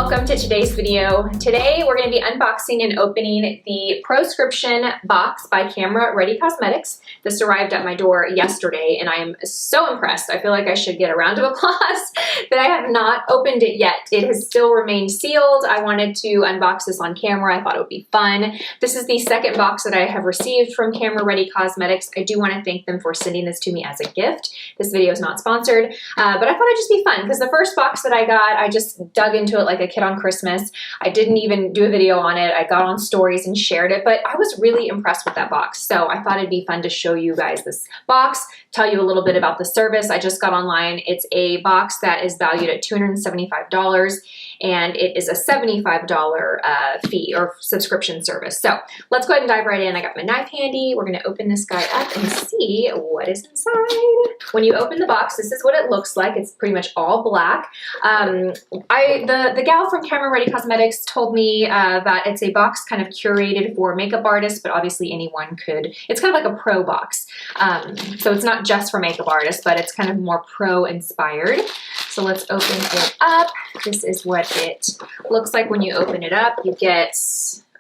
welcome to today's video. Today we're going to be unboxing and opening the Proscription box by Camera Ready Cosmetics. This arrived at my door yesterday and I am so impressed. I feel like I should get a round of applause, but I have not opened it yet. It has still remained sealed. I wanted to unbox this on camera. I thought it would be fun. This is the second box that I have received from Camera Ready Cosmetics. I do want to thank them for sending this to me as a gift. This video is not sponsored, but I thought it'd just be fun because the first box that I got, I just dug into it like a kid on Christmas. I didn't even do a video on it. I got on stories and shared it, but I was really impressed with that box. So I thought it'd be fun to show you guys this box, tell you a little bit about the service. I just got online. It's a box that is valued at $275 and it is a $75 fee or subscription service. So let's go ahead and dive right in. I got my knife handy. We're gonna open this guy up and see what is inside. When you open the box, this is what it looks like. It's pretty much all black. The gal from Camera Ready Cosmetics told me that it's a box kind of curated for makeup artists, but obviously anyone could. It's kind of like a pro box. So it's not just for makeup artists, but it's kind of more pro inspired. So let's open it up. This is what it looks like when you open it up. You get,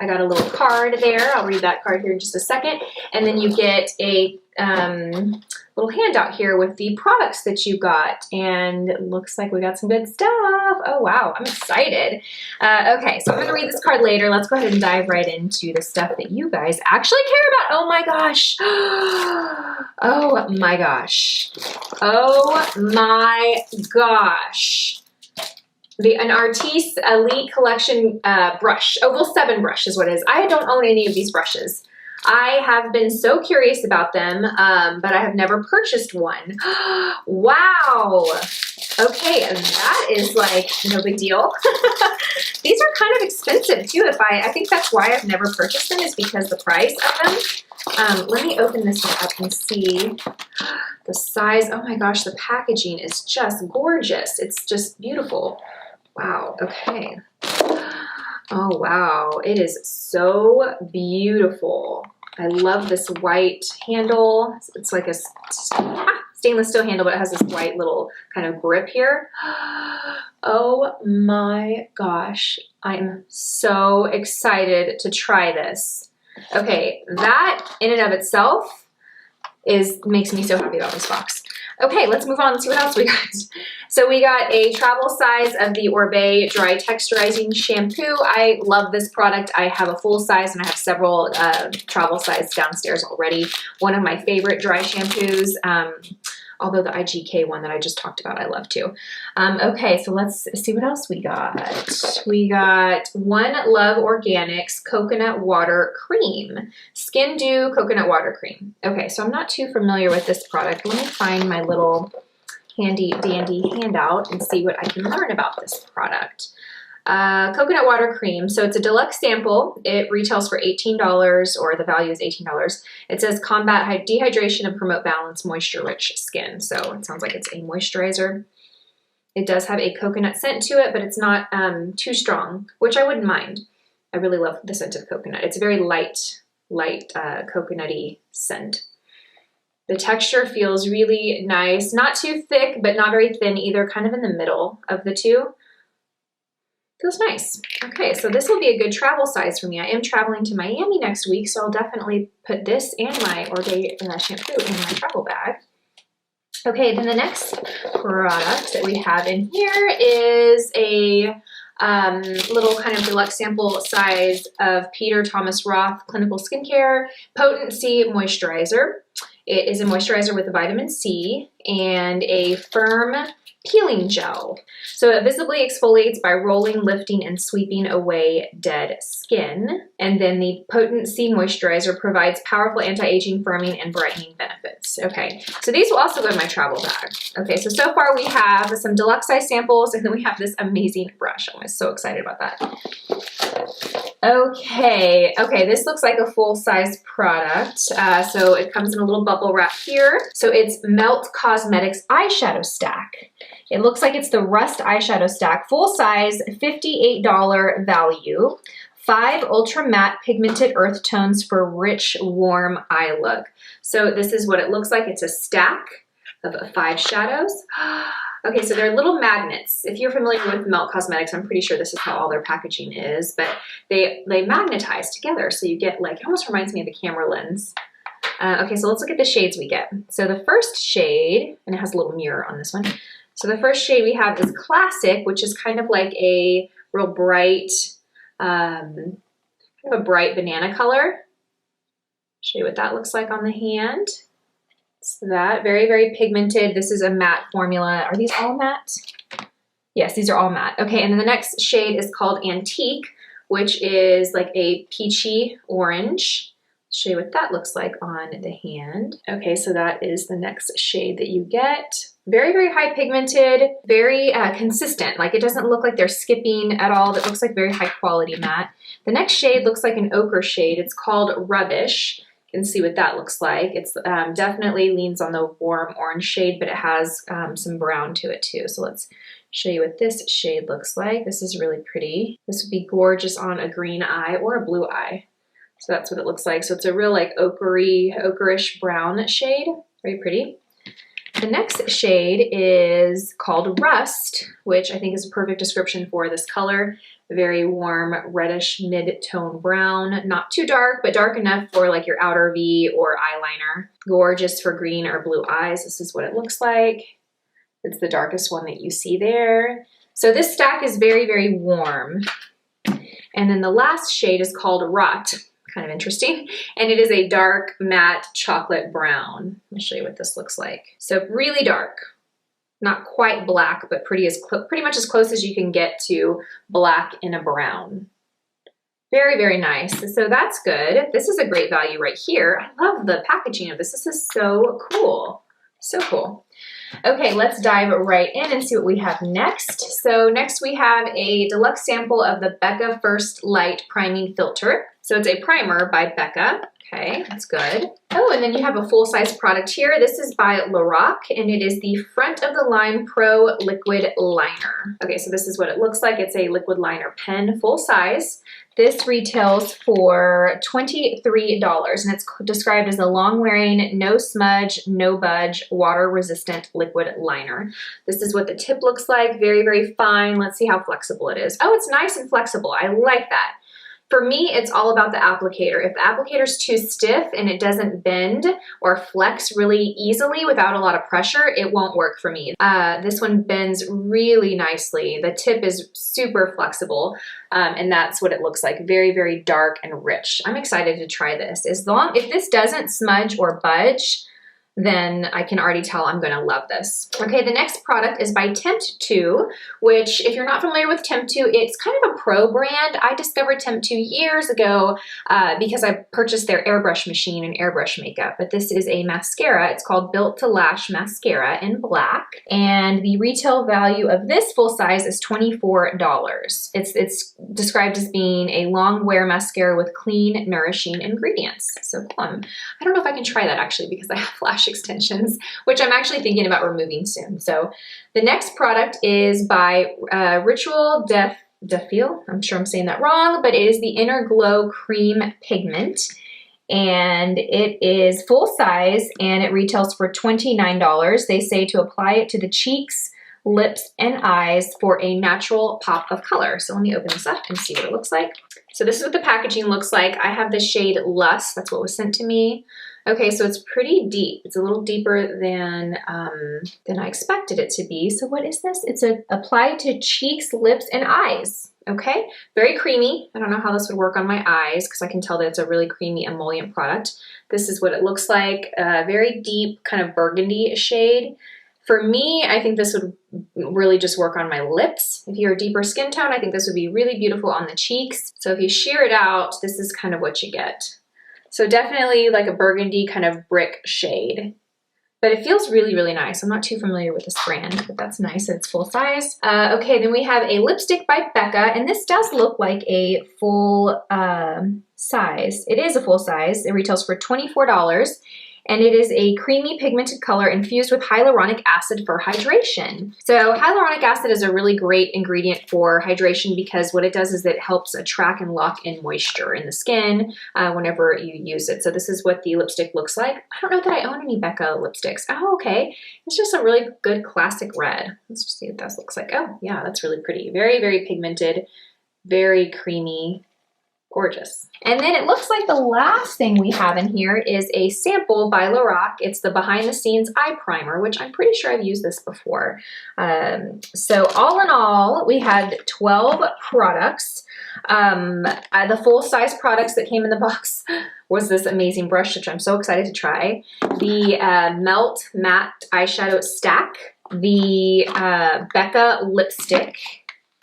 I got a little card there. I'll read that card here in just a second. And then you get a little handout here with the products that you got. And it looks like we got some good stuff. Oh, wow. I'm excited. Okay, so I'm going to read this card later. Let's go ahead and dive right into the stuff that you guys actually care about. Oh, my gosh. Oh, my gosh. Oh, my gosh. An Artiste Elite Collection brush. Oval 7 brush is what it is. I don't own any of these brushes. I have been so curious about them, but I have never purchased one. Wow. Okay, that is like no big deal. These are kind of expensive too. I think that's why I've never purchased them, is because the price of them. Let me open this one up and see the size. Oh my gosh, the packaging is just gorgeous. It's just beautiful. Wow, okay. Oh wow, it is so beautiful. I love this white handle. It's like a stainless steel handle, but it has this white little kind of grip here. Oh my gosh, I'm so excited to try this. Okay, that in and of itself makes me so happy about this box. Okay, let's move on and see what else we got. So we got a travel size of the ORIBE Dry Texturizing Shampoo. I love this product. I have a full size and I have several travel size downstairs already. One of my favorite dry shampoos. Although the IGK one that I just talked about, I love too. Okay, so let's see what else we got. We got One Love Organics Coconut Water Cream. Skin Dew Coconut Water Cream. Okay, so I'm not too familiar with this product. Let me find my little handy dandy handout and see what I can learn about this product. Coconut water cream. So it's a deluxe sample. It retails for $18, or the value is $18. It says combat dehydration and promote balanced moisture rich skin. So it sounds like it's a moisturizer. It does have a coconut scent to it, but it's not too strong, which I wouldn't mind. I really love the scent of coconut. It's a very light coconutty scent. The texture feels really nice. Not too thick, but not very thin either. Kind of in the middle of the two. Feels nice. Okay, so this will be a good travel size for me. I am traveling to Miami next week, so I'll definitely put this and my ORIBE shampoo in my travel bag. Okay, then the next product that we have in here is a little kind of deluxe sample size of Peter Thomas Roth Clinical Skincare Potency Moisturizer. It is a moisturizer with vitamin C and a firm peeling gel. So it visibly exfoliates by rolling, lifting, and sweeping away dead skin. And then the Potency Moisturizer provides powerful anti-aging, firming, and brightening benefits. Okay, so these will also go in my travel bag. Okay, so far we have some deluxe size samples, and then we have this amazing brush. I'm so excited about that. Okay, this looks like a full-size product. So it comes in a little bubble wrap here. So it's Melt Cosmetics Eyeshadow Stack. It looks like it's the Rust Eyeshadow Stack, full size, $58 value. 5 ultra matte pigmented earth tones for rich, warm eye look. So this is what it looks like. It's a stack of 5 shadows. Okay, so they're little magnets. If you're familiar with Melt Cosmetics, I'm pretty sure this is how all their packaging is, but they magnetize together. So you get like, it almost reminds me of the camera lens. Okay, so let's look at the shades we get. So the first shade, and it has a little mirror on this one. So the first shade we have is Classic, which is kind of like a real bright, kind of a bright banana color. Show you what that looks like on the hand. So that, very, very pigmented. This is a matte formula. Are these all matte? Yes, these are all matte. Okay, and then the next shade is called Antique, which is like a peachy orange. Show you what that looks like on the hand. Okay, so that is the next shade that you get. Very, very high pigmented, very consistent. Like it doesn't look like they're skipping at all. That looks like very high quality matte. The next shade looks like an ochre shade. It's called Rubbish. You can see what that looks like. It's definitely leans on the warm orange shade, but it has some brown to it too. So let's show you what this shade looks like. This is really pretty. This would be gorgeous on a green eye or a blue eye. So that's what it looks like. So it's a real like ochreish brown shade. Very pretty. The next shade is called Rust, which I think is a perfect description for this color. Very warm, reddish mid-tone brown. Not too dark, but dark enough for like your outer V or eyeliner. Gorgeous for green or blue eyes. This is what it looks like. It's the darkest one that you see there. So this stack is very, very warm. And then the last shade is called ROTH. Kind of interesting. And it is a dark matte chocolate brown. I'll show you what this looks like. So really dark, not quite black, but pretty much as close as you can get to black in a brown. Very, very nice. So that's good. This is a great value right here. I love the packaging of this. This is so cool. So cool. Okay, let's dive right in and see what we have next. So next we have a deluxe sample of the BECCA First Light Priming Filter. So it's a primer by BECCA. Okay, that's good. Oh, and then you have a full-size product here. This is by LORAC, and it is the Front of the Line Pro Liquid Liner. Okay, so this is what it looks like. It's a liquid liner pen, full size. This retails for $23, and it's described as a long-wearing, no smudge, no budge, water-resistant liquid liner. This is what the tip looks like. Very, very fine. Let's see how flexible it is. Oh, it's nice and flexible. I like that. For me, it's all about the applicator. If the applicator's too stiff and it doesn't bend or flex really easily without a lot of pressure, it won't work for me. This one bends really nicely. The tip is super flexible, and that's what it looks like. Very, very dark and rich. I'm excited to try this. If this doesn't smudge or budge, then I can already tell I'm gonna love this. Okay, the next product is by TEMPTU, which if you're not familiar with TEMPTU, it's kind of a pro brand. I discovered TEMPTU years ago because I purchased their airbrush machine and airbrush makeup, but this is a mascara. It's called Built to Lash Mascara in black, and the retail value of this full size is $24. It's described as being a long wear mascara with clean, nourishing ingredients. So plum. I don't know if I can try that actually because I have lash extensions, which I'm actually thinking about removing soon. So the next product is by RITUEL DeFil. I'm sure I'm saying that wrong, but it is the Inner Glow Cream Pigment. And it is full size and it retails for $29. They say to apply it to the cheeks, lips, and eyes for a natural pop of color. So let me open this up and see what it looks like. So this is what the packaging looks like. I have the shade Lust. That's what was sent to me. Okay, so it's pretty deep. It's a little deeper than I expected it to be. So what is this? It's applied to cheeks, lips, and eyes. Okay, very creamy. I don't know how this would work on my eyes because I can tell that it's a really creamy emollient product. This is what it looks like. Very deep, kind of burgundy shade. For me, I think this would really just work on my lips. If you're a deeper skin tone, I think this would be really beautiful on the cheeks. So if you sheer it out, this is kind of what you get. So definitely like a burgundy kind of brick shade. But it feels really, really nice. I'm not too familiar with this brand, but that's nice. It's full size. Okay, then we have a lipstick by BECCA, and this does look like a full size. It is a full size. It retails for $24. and it is a creamy pigmented color infused with hyaluronic acid for hydration. So hyaluronic acid is a really great ingredient for hydration because what it does is it helps attract and lock in moisture in the skin whenever you use it. So this is what the lipstick looks like. I don't know that I own any BECCA lipsticks. Oh, okay. It's just a really good classic red. Let's just see what this looks like. Oh, yeah, that's really pretty. Very, very pigmented, very creamy, gorgeous. And then it looks like the last thing we have in here is a sample by LORAC. It's the behind the scenes eye primer, which I'm pretty sure I've used this before. So all in all, we had 12 products. The full size products that came in the box was this amazing brush, which I'm so excited to try. The Melt Matte Eyeshadow Stack, the BECCA lipstick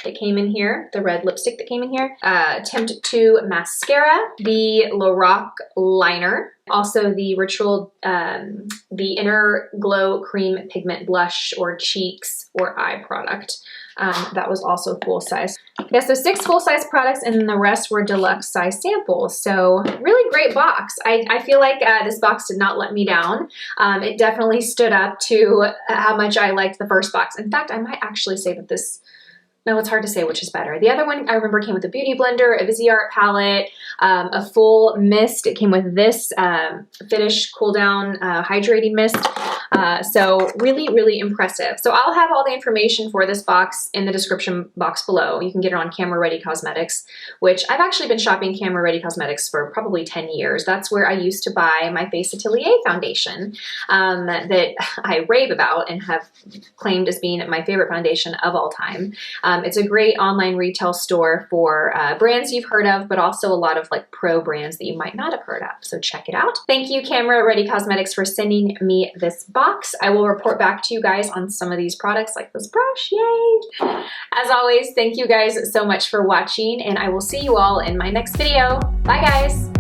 that came in here, the red lipstick that came in here, TEMPTU mascara, the LORAC liner, also the RITUEL, the Inner Glow Cream Pigment Blush or Cheeks or Eye product. That was also full size. Yeah, so 6 full size products and then the rest were deluxe size samples. So really great box. I feel like this box did not let me down. It definitely stood up to how much I liked the first box. In fact, I might actually say that this, no, it's hard to say which is better. The other one I remember came with a beauty blender, a Viseart palette, a full mist. It came with this Finish Cool Down Hydrating Mist. So really, really impressive. So I'll have all the information for this box in the description box below. You can get it on Camera Ready Cosmetics, which I've actually been shopping Camera Ready Cosmetics for probably 10 years. That's where I used to buy my Face Atelier foundation that I rave about and have claimed as being my favorite foundation of all time. It's a great online retail store for brands you've heard of, but also a lot of like pro brands that you might not have heard of. So check it out. Thank you, Camera Ready Cosmetics, for sending me this box. I will report back to you guys on some of these products like this brush. Yay! As always, thank you guys so much for watching, and I will see you all in my next video. Bye, guys.